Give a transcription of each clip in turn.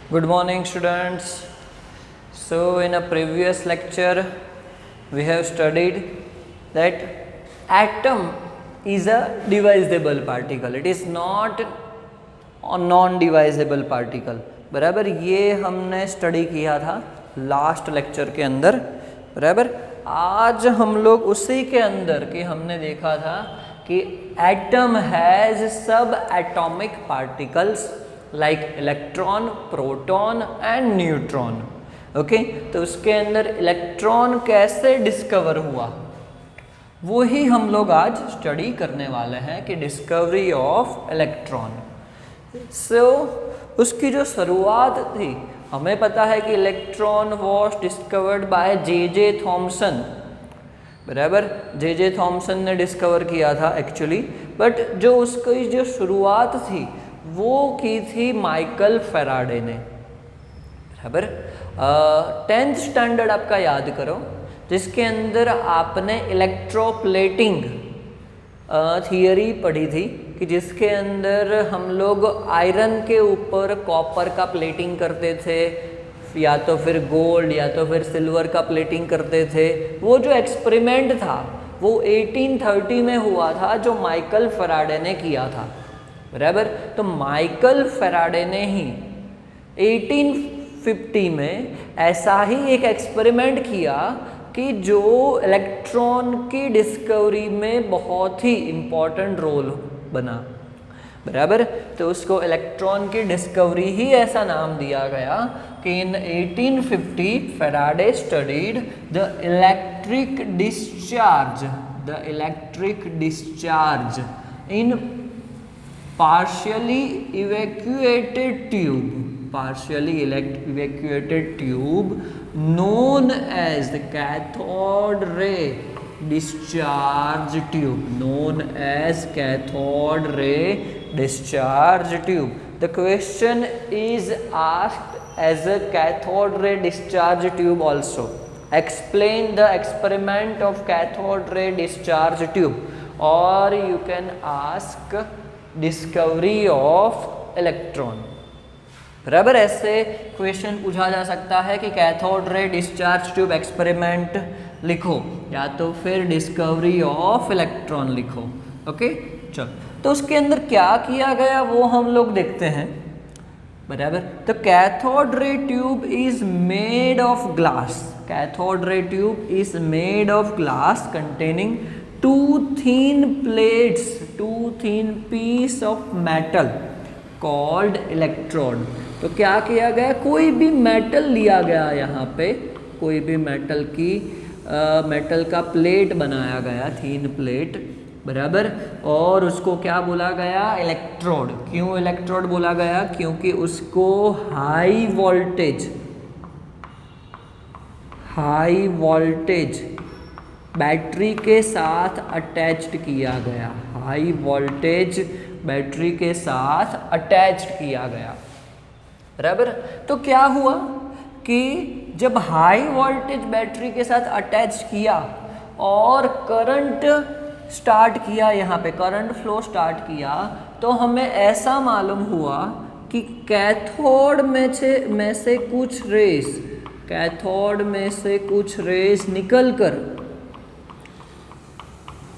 Good morning, students. So, in a previous lecture, we have studied that atom is a divisible particle. It is not a non-divisible particle. बराबर, ये हमने study किया था last lecture के अंदर. बराबर, आज हम लोग उसी के अंदर कि हमने देखा था कि एटम हैज़ सब atomic particles like electron, proton and neutron. Okay, तो उसके अंदर इलेक्ट्रॉन कैसे डिस्कवर हुआ वो ही हम लोग आज स्टडी करने वाले हैं कि डिस्कवरी ऑफ इलेक्ट्रॉन. सो उसकी जो शुरुआत थी, हमें पता है कि electron was discovered by J Thomson. बराबर, जे थॉमसन ने डिस्कवर किया था एक्चुअली, बट जो उसकी जो शुरुआत थी वो की थी माइकल फैराडे ने. बराबर, 10th स्टैंडर्ड आपका याद करो, जिसके अंदर आपने इलेक्ट्रोप्लेटिंग थियरी पढ़ी थी कि जिसके अंदर हम लोग आयरन के ऊपर कॉपर का प्लेटिंग करते थे, या तो फिर गोल्ड या तो फिर सिल्वर का प्लेटिंग करते थे. वो जो एक्सपेरिमेंट था वो 1830 में हुआ था, जो माइकल फैराडे ने किया था. बराबर, तो माइकल फैराडे ने ही 1850 में ऐसा ही एक एक्सपेरिमेंट किया कि जो इलेक्ट्रॉन की डिस्कवरी में बहुत ही इम्पॉर्टेंट रोल बना. बराबर, तो उसको इलेक्ट्रॉन की डिस्कवरी ही ऐसा नाम दिया गया कि इन 1850 Faraday studied the electric discharge in partially evacuated tube known as the cathode ray discharge tube. The question is asked as a cathode ray discharge tube also. Explain the experiment of cathode ray discharge tube, or you can ask discovery of electron. बराबर, ऐसे question पूछा जा सकता है कि cathode ray discharge tube experiment लिखो या तो फिर डिस्कवरी ऑफ इलेक्ट्रॉन लिखो. ओके, चलो, तो उसके अंदर क्या किया गया वो हम लोग देखते हैं. बराबर, तो cathode ray tube is made of glass. Cathode ray tube is made of glass containing two thin piece of metal called electrode. तो क्या किया गया, कोई भी मेटल लिया गया, यहाँ पे कोई भी मेटल का प्लेट बनाया गया, थीन प्लेट. बराबर, और उसको क्या बोला गया, इलेक्ट्रोड. क्यों इलेक्ट्रोड बोला गया, क्योंकि उसको हाई वोल्टेज बैटरी के साथ अटैच्ड किया गया. हाई वोल्टेज बैटरी के साथ अटैच्ड किया गया. बराबर, तो क्या हुआ कि जब हाई वोल्टेज बैटरी के साथ अटैच किया और करंट स्टार्ट किया, यहाँ पे करंट फ्लो स्टार्ट किया, तो हमें ऐसा मालूम हुआ कि कैथोड में से कुछ रेस निकल कर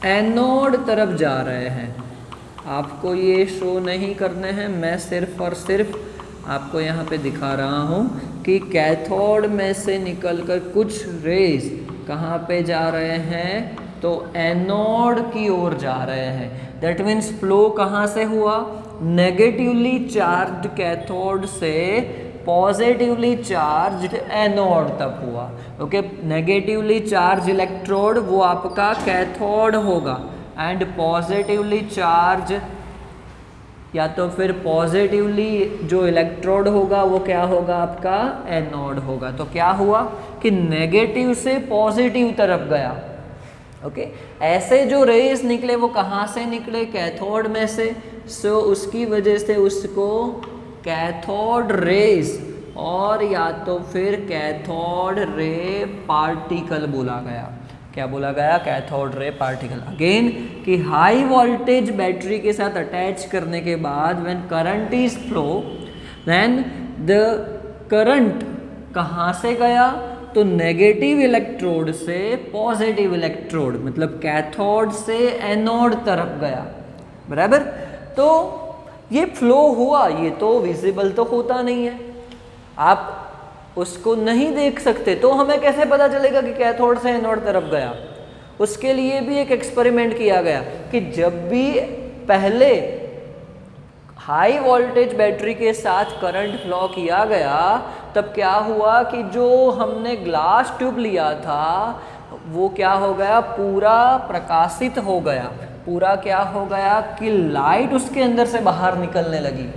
एनोड तरफ जा रहे हैं. आपको ये शो नहीं करने हैं, मैं सिर्फ और सिर्फ आपको यहाँ पे दिखा रहा हूँ कि कैथोड में से निकलकर कुछ रेज कहाँ पे जा रहे हैं, तो एनोड की ओर जा रहे हैं. दैट मीन्स फ्लो कहाँ से हुआ, नेगेटिवली चार्ज्ड कैथोड से पॉजिटिवली चार्ज्ड एनोड तक हुआ. ओके, नेगेटिवली चार्ज इलेक्ट्रोड वो आपका कैथोड होगा, एंड पॉजिटिवली चार्ज या तो फिर पॉजिटिवली जो इलेक्ट्रोड होगा वो क्या होगा, आपका एनोड होगा. तो क्या हुआ कि नेगेटिव से पॉजिटिव तरफ गया. ओके, ऐसे जो रेज निकले वो कहाँ से निकले, कैथोड में से. सो उसकी वजह से उसको कैथोड रेज और या तो फिर कैथोड रे पार्टिकल बोला गया. क्या बोला गया, कैथोड रे पार्टिकल. अगेन कि हाई वोल्टेज बैटरी के साथ अटैच करने के बाद when current is flow, then the current कहाँ से गया, तो नेगेटिव इलेक्ट्रोड से पॉजिटिव इलेक्ट्रोड मतलब कैथोड से एनोड तरफ गया, बराबर। तो ये फ्लो हुआ, ये तो विजिबल तो होता नहीं है, आप उसको नहीं देख सकते, तो हमें कैसे पता चलेगा कि कैथोड से एनोड तरफ गया। उसके लिए भी एक एक्सपेरिमेंट किया गया कि जब भी पहले हाई वोल्टेज बैटरी के साथ करंट फ्लो किया गया, तब क्या हुआ कि जो हमने ग्लास ट्यूब लिया था वो क्या हो गया, पूरा प्रकाशित हो गया, पूरा क्या हो गया कि लाइट उसके अंदर से बाहर निकलने लगी,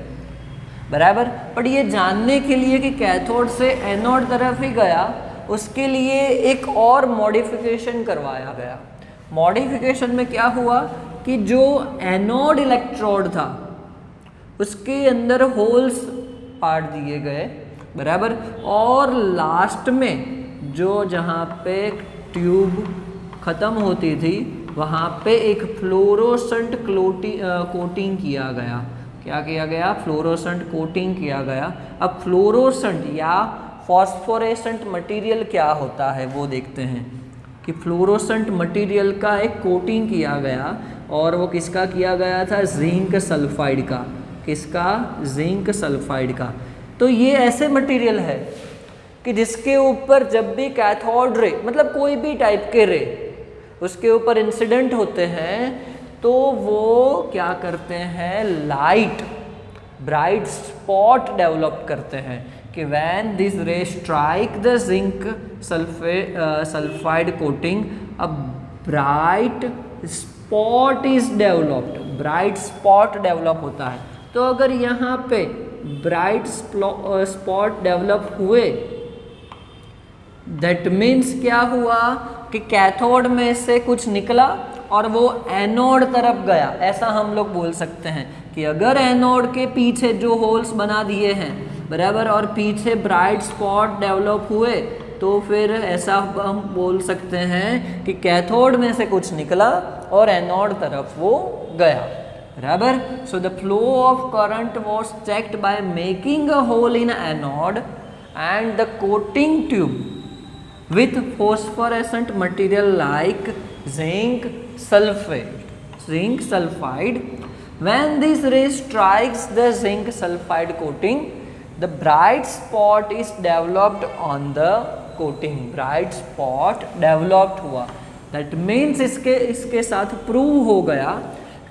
बराबर। पर ये जानने के लिए कि कैथोड से एनोड तरफ ही गया, उसके लिए एक और मॉडिफिकेशन करवाया गया। मॉडिफिकेशन में क्या हुआ कि जो एनोड इलेक्ट्रोड था उसके अंदर होल्स पाड़ दिए गए, बराबर। और लास्ट में जो जहाँ पे ट्यूब ख़त्म होती थी वहाँ पे एक फ्लोरोसेंट कोटिंग किया गया। क्या किया गया, फ्लोरोसेंट कोटिंग किया गया। अब फ्लोरोसेंट या फॉस्फोरेसेंट मटेरियल क्या होता है वो देखते हैं कि फ्लोरोसेंट मटेरियल का एक कोटिंग किया गया, और वो किसका किया गया था, जिंक सल्फाइड का। किसका, जिंक सल्फाइड का। तो ये ऐसे मटेरियल है कि जिसके ऊपर जब भी कैथोड रे मतलब कोई भी टाइप के रे उसके ऊपर इंसिडेंट होते हैं तो वो क्या करते हैं, लाइट ब्राइट स्पॉट डेवलप करते हैं कि व्हेन दिस रे strike the zinc sulphide coating a bright spot is developed, bright spot develop होता है। तो अगर यहाँ पे ब्राइट स्पॉट डेवलप हुए, दैट मीन्स क्या हुआ कि कैथोड में से कुछ निकला और वो एनोड तरफ गया। ऐसा हम लोग बोल सकते हैं कि अगर एनोड के पीछे जो होल्स बना दिए हैं, बराबर, और पीछे ब्राइट स्पॉट डेवलप हुए, तो फिर ऐसा हम बोल सकते हैं कि कैथोड में से कुछ निकला और एनोड तरफ वो गया, बराबर। So the flow of current was checked by making a hole in anode and the coating tube with phosphorescent material like zinc sulfide. When this ray strikes the zinc sulfide coating, the bright spot is developed on the coating. Bright spot developed हुआ, that means इसके साथ prove हो गया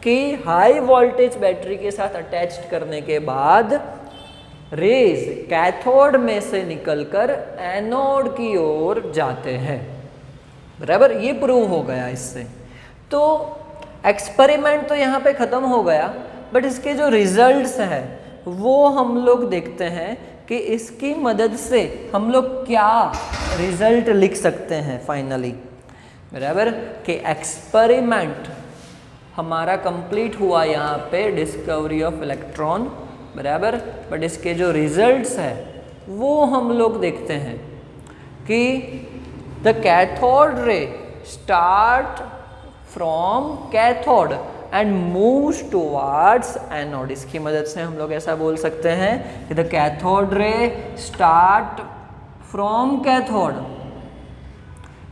कि high voltage battery के साथ attached करने के बाद रेज कैथोड में से निकलकर एनोड की ओर जाते हैं, बराबर। ये प्रूव हो गया इससे। तो एक्सपेरिमेंट तो यहाँ पे ख़त्म हो गया, बट इसके जो रिजल्ट्स हैं वो हम लोग देखते हैं कि इसकी मदद से हम लोग क्या रिजल्ट लिख सकते हैं फाइनली, बराबर। कि एक्सपेरिमेंट हमारा कंप्लीट हुआ यहाँ पे, डिस्कवरी ऑफ इलेक्ट्रॉन, बराबर। बट इसके जो रिजल्ट्स है वो हम लोग देखते हैं कि the cathode ray start from cathode and moves towards anode. इसकी मदद से हम लोग ऐसा बोल सकते हैं कि the cathode ray start from cathode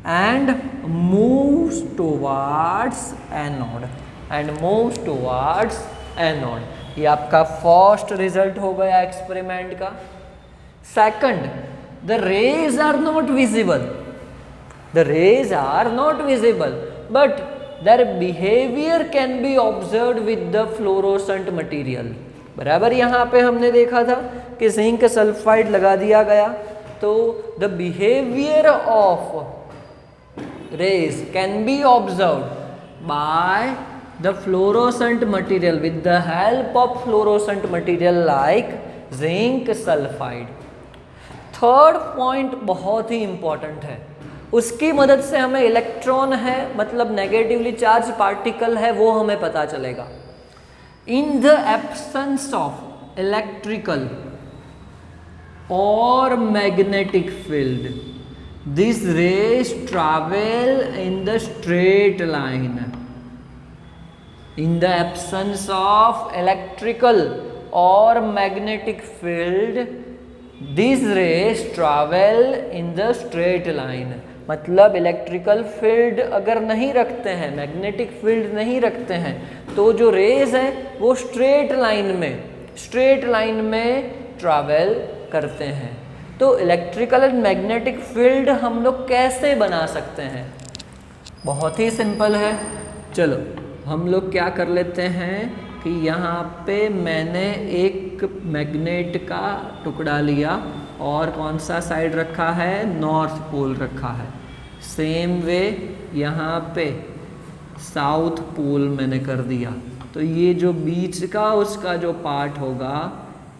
and moves towards anode anode. ये आपका फर्स्ट रिजल्ट हो गया एक्सपेरिमेंट का। Second, the rays are not visible, but their behaviour can be observed with the fluorescent material, बराबर। यहाँ पे हमने देखा था कि जिंक सल्फाइड लगा दिया गया, तो the behaviour of raise can be observed bye the fluorescent material with the help of fluorescent material like zinc sulfide. Third point बहुत ही इंपॉर्टेंट है, उसकी मदद से हमें इलेक्ट्रॉन है मतलब नेगेटिवली चार्ज पार्टिकल है वो हमें पता चलेगा। In the absence of electrical और magnetic field this rays travel in the straight line. In the absence of electrical or magnetic field, these rays travel in the straight line, मतलब electrical field अगर नहीं रखते हैं, magnetic field नहीं रखते हैं, तो जो रेज है वो स्ट्रेट लाइन में ट्रैवल करते हैं। तो इलेक्ट्रिकल एंड मैग्नेटिक फील्ड हम लोग कैसे बना सकते हैं? बहुत ही सिंपल है। चलो हम लोग क्या कर लेते हैं कि यहाँ पे मैंने एक मैग्नेट का टुकड़ा लिया और कौन सा साइड रखा है? नॉर्थ पोल रखा है। सेम वे यहाँ पे साउथ पोल मैंने कर दिया। तो ये जो बीच का उसका जो पार्ट होगा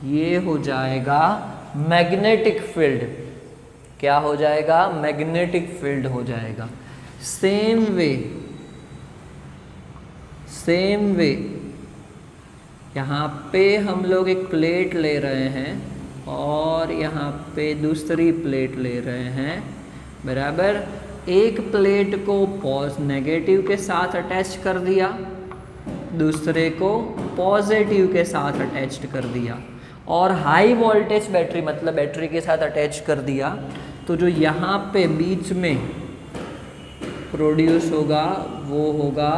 ये हो जाएगा मैग्नेटिक फील्ड। क्या हो जाएगा? मैग्नेटिक फील्ड हो जाएगा। सेम वे यहाँ पे हम लोग एक प्लेट ले रहे हैं और यहाँ पे दूसरी प्लेट ले रहे हैं, बराबर। एक प्लेट को नेगेटिव के साथ अटैच कर दिया, दूसरे को पॉजिटिव के साथ अटैच कर दिया और हाई वोल्टेज बैटरी मतलब बैटरी के साथ अटैच कर दिया। तो जो यहाँ पे बीच में प्रोड्यूस होगा वो होगा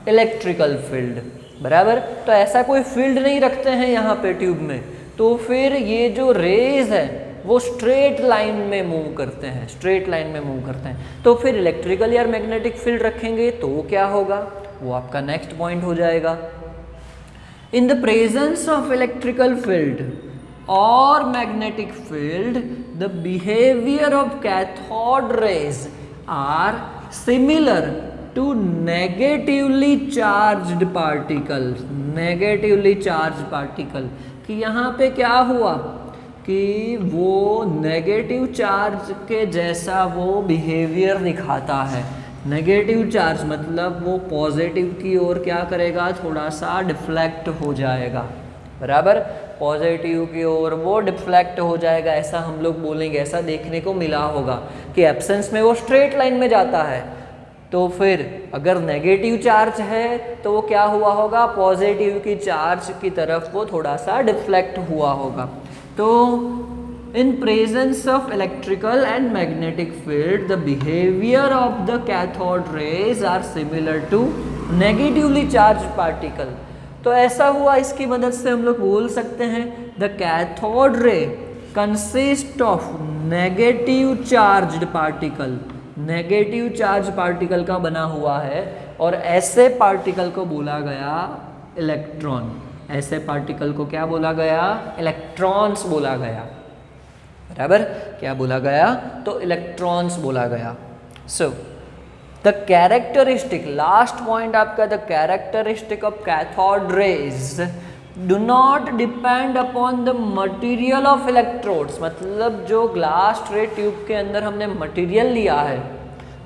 इलेक्ट्रिकल फील्ड, बराबर। तो ऐसा कोई फील्ड नहीं रखते हैं यहाँ पे ट्यूब में, तो फिर ये जो रेज है वो स्ट्रेट लाइन में मूव करते हैं, तो फिर इलेक्ट्रिकल या मैग्नेटिक फील्ड रखेंगे तो क्या होगा? वो आपका नेक्स्ट पॉइंट हो जाएगा। In the presence of electrical field और magnetic field the behaviour of cathode rays are similar to negatively charged particle. कि यहाँ पे क्या हुआ कि वो नेगेटिव चार्ज के जैसा वो बिहेवियर दिखाता है। नेगेटिव चार्ज मतलब वो पॉजिटिव की ओर क्या करेगा? थोड़ा सा डिफ्लेक्ट हो जाएगा, बराबर। पॉजिटिव की ओर वो डिफ्लेक्ट हो जाएगा, ऐसा हम लोग बोलेंगे। ऐसा देखने को मिला होगा कि एब्सेंस में वो स्ट्रेट लाइन में जाता है, तो फिर अगर नेगेटिव चार्ज है तो वो क्या हुआ होगा? पॉजिटिव की चार्ज की तरफ वो थोड़ा सा डिफ्लेक्ट हुआ होगा। तो in presence of electrical and magnetic field the behavior of the cathode rays are similar to negatively charged particle। तो ऐसा हुआ, इसकी मदद से हम लोग बोल सकते हैं the cathode ray consist of negative charged particle, negative charge particle का बना हुआ है और ऐसे पार्टिकल को बोला गया इलेक्ट्रॉन। ऐसे पार्टिकल को क्या बोला गया? इलेक्ट्रॉन्स बोला गया, बराबर। क्या बोला गया? तो इलेक्ट्रॉन्स बोला गया। So the characteristic, last point आपका, the characteristic of cathode rays do not depend upon the material of electrodes. मतलब जो ग्लास ट्रे ट्यूब के अंदर हमने मटीरियल लिया है,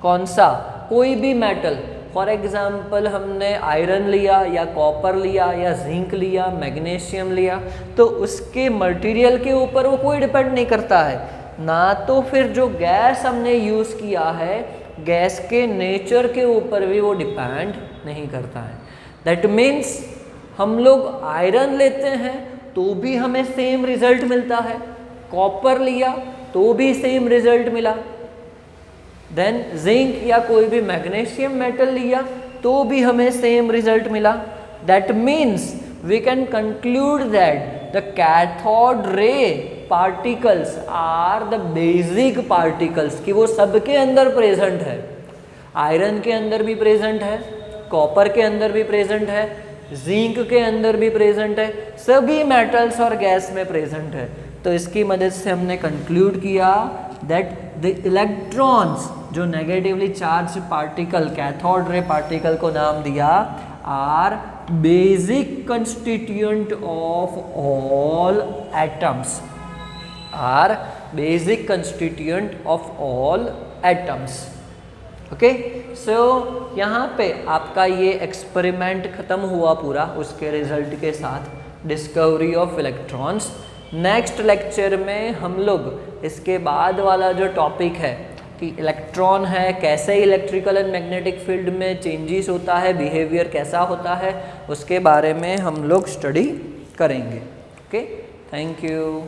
कौन सा? कोई भी मेटल, फॉर एग्जाम्पल हमने आयरन लिया या कॉपर लिया या जिंक लिया, मैग्नीशियम लिया, तो उसके मटेरियल के ऊपर वो कोई डिपेंड नहीं करता है ना। तो फिर जो गैस हमने यूज़ किया है, गैस के नेचर के ऊपर भी वो डिपेंड नहीं करता है। दैट मीन्स हम लोग आयरन लेते हैं तो भी हमें सेम रिजल्ट मिलता है, कॉपर लिया तो भी सेम रिजल्ट मिला, देन जिंक या कोई भी मैग्नीशियम मेटल लिया तो भी हमें सेम रिजल्ट मिला। That means we can conclude that the cathode ray particles are the basic particles, कि वो सबके अंदर प्रेजेंट है। आयरन के अंदर भी प्रेजेंट है, कॉपर के अंदर भी प्रेजेंट है, जिंक के अंदर भी प्रेजेंट है, सभी मेटल्स और गैस में प्रेजेंट है। तो इसकी मदद से हमने कंक्लूड किया दैट द इलेक्ट्रॉन्स, जो negatively charge particle, cathode ray particle को नाम दिया, are basic constituent of all atoms, are basic constituent of all atoms. Okay, so यहाँ पे आपका ये एक्सपेरिमेंट ख़त्म हुआ पूरा उसके रिजल्ट के साथ, discovery of electrons. Next lecture में हम लोग इसके बाद वाला जो टॉपिक है कि इलेक्ट्रॉन है, कैसे इलेक्ट्रिकल एंड मैग्नेटिक फील्ड में चेंजेस होता है, बिहेवियर कैसा होता है, उसके बारे में हम लोग स्टडी करेंगे। Okay, thank you.